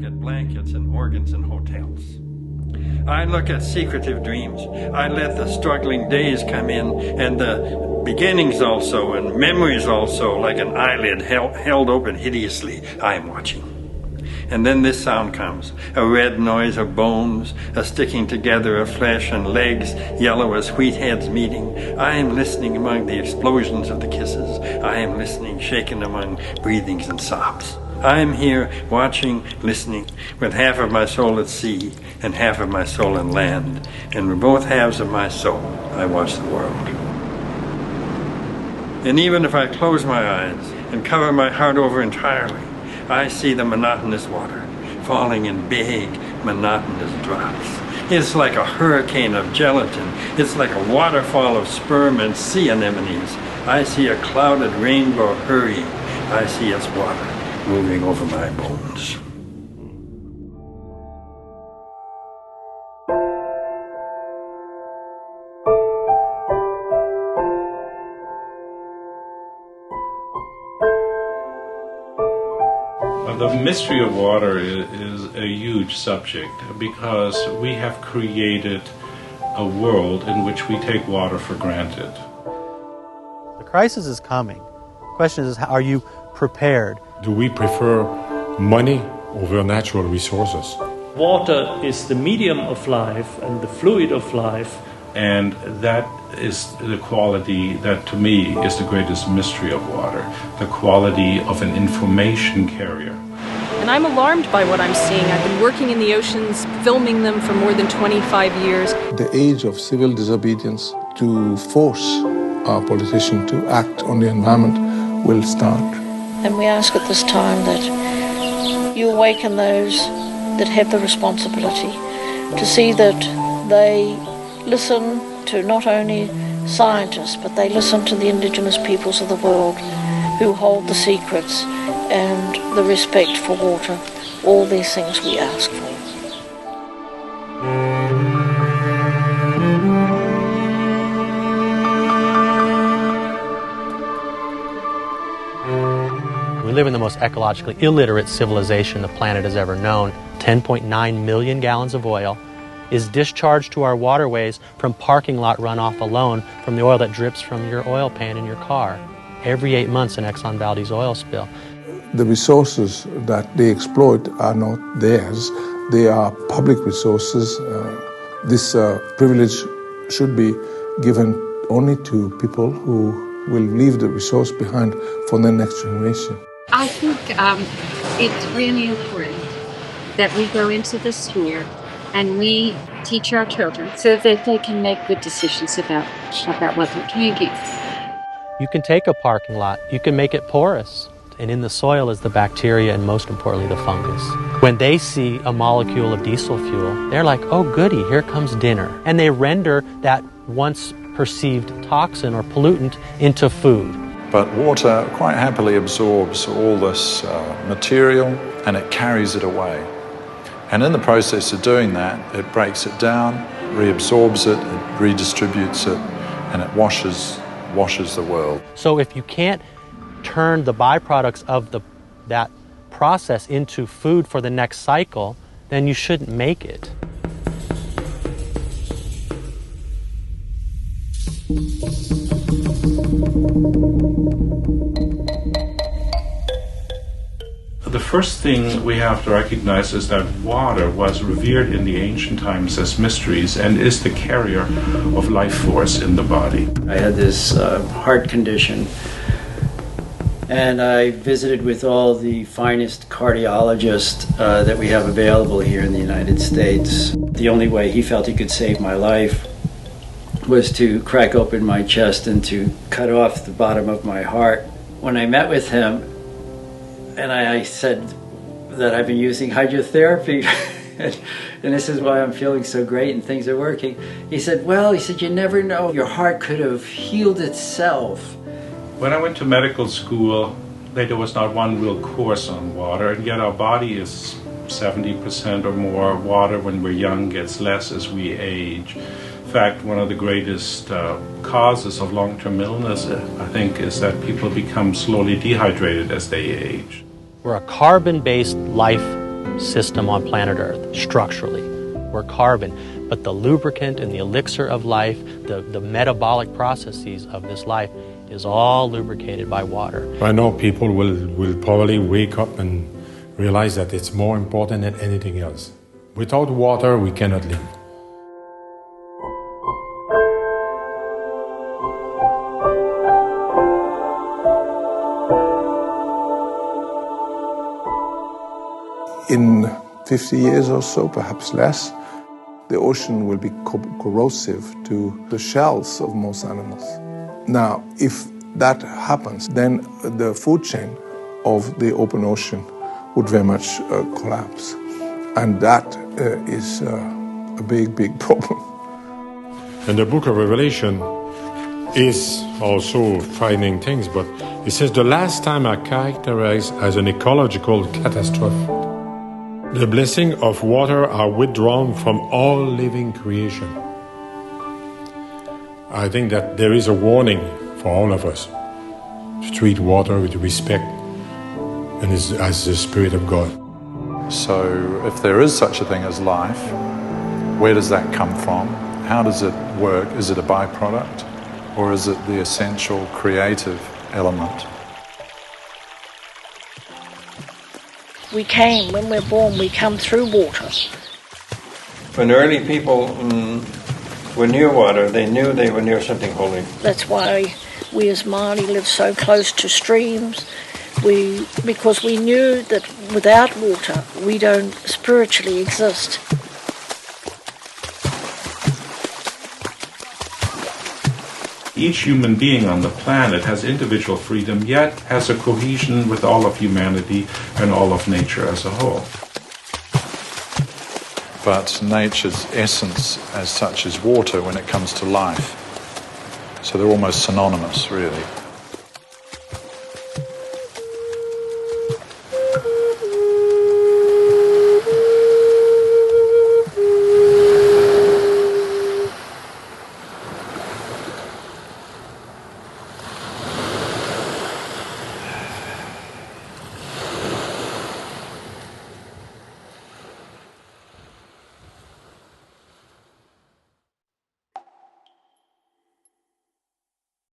look at blankets and organs in hotels. I look at secretive dreams. I let the struggling days come in, and the beginnings also, and memories also, like an eyelid held open hideously. I am watching. And then this sound comes, a red noise of bones, a sticking together of flesh and legs, yellow as wheat heads meeting. I am listening among the explosions of the kisses. I am listening, shaken among breathings and sobs. I am here, watching, listening, with half of my soul at sea and half of my soul in land. And with both halves of my soul, I watch the world. And even if I close my eyes and cover my heart over entirely, I see the monotonous water falling in big, monotonous drops. It's like a hurricane of gelatin. It's like a waterfall of sperm and sea anemones. I see a clouded rainbow hurrying. I see its water moving over my bones. The mystery of water is a huge subject because we have created a world in which we take water for granted. The crisis is coming. The question is, are you prepared? Do we prefer money over natural resources? Water is the medium of life and the fluid of life. And that is the quality that, to me, is the greatest mystery of water, the quality of an information carrier. And I'm alarmed by what I'm seeing. I've been working in the oceans, filming them for more than 25 years. The age of civil disobedience to force our politicians to act on the environment will start. And we ask at this time that you awaken those that have the responsibility to see that they listen to not only scientists, but they listen to the indigenous peoples of the world who hold the secrets and the respect for water. All these things we ask for. We live in the most ecologically illiterate civilization the planet has ever known. 10.9 million gallons of oil is discharged to our waterways from parking lot runoff alone from the oil that drips from your oil pan in your car. Every 8 months, an Exxon Valdez oil spill. The resources that they exploit are not theirs. They are public resources. This privilege should be given only to people who will leave the resource behind for the next generation. I think it's really important that we go into the school and we teach our children so that they can make good decisions about what they're drinking. You can take a parking lot, you can make it porous, and in the soil is the bacteria and most importantly the fungus. When they see a molecule of diesel fuel, they're like, oh goody, here comes dinner. And they render that once perceived toxin or pollutant into food. But water quite happily absorbs all this material and it carries it away. And in the process of doing that, it breaks it down, reabsorbs it, it redistributes it, and it washes the world. So if you can't turn the byproducts of that process into food for the next cycle, then you shouldn't make it. The first thing we have to recognize is that water was revered in the ancient times as mysteries and is the carrier of life force in the body. I had this heart condition, and I visited with all the finest cardiologists that we have available here in the United States. The only way he felt he could save my life was to crack open my chest and to cut off the bottom of my heart. When I met with him, and I said that I've been using hydrotherapy and this is why I'm feeling so great and things are working. He said, you never know, your heart could have healed itself. When I went to medical school, there was not one real course on water, and yet our body is 70% or more water when we're young, gets less as we age. In fact, one of the greatest causes of long-term illness, I think, is that people become slowly dehydrated as they age. We're a carbon-based life system on planet Earth, structurally. We're carbon. But the lubricant and the elixir of life, the metabolic processes of this life, is all lubricated by water. I know people will probably wake up and realize that it's more important than anything else. Without water, we cannot live. In 50 years or so, perhaps less, the ocean will be corrosive to the shells of most animals. Now, if that happens, then the food chain of the open ocean would very much collapse. And that is a big, big problem. And the book of Revelation is also frightening things, but it says the last time are characterized as an ecological catastrophe. The blessing of water are withdrawn from all living creation. I think that there is a warning for all of us to treat water with respect and as the Spirit of God. So if there is such a thing as life, where does that come from? How does it work? Is it a byproduct? Or is it the essential creative element? When we're born, we come through water. When early people were near water, they knew they were near something holy. That's why we as Māori live so close to streams, because we knew that without water, we don't spiritually exist. Each human being on the planet has individual freedom, yet has a cohesion with all of humanity and all of nature as a whole. But nature's essence as such is water when it comes to life. So they're almost synonymous, really.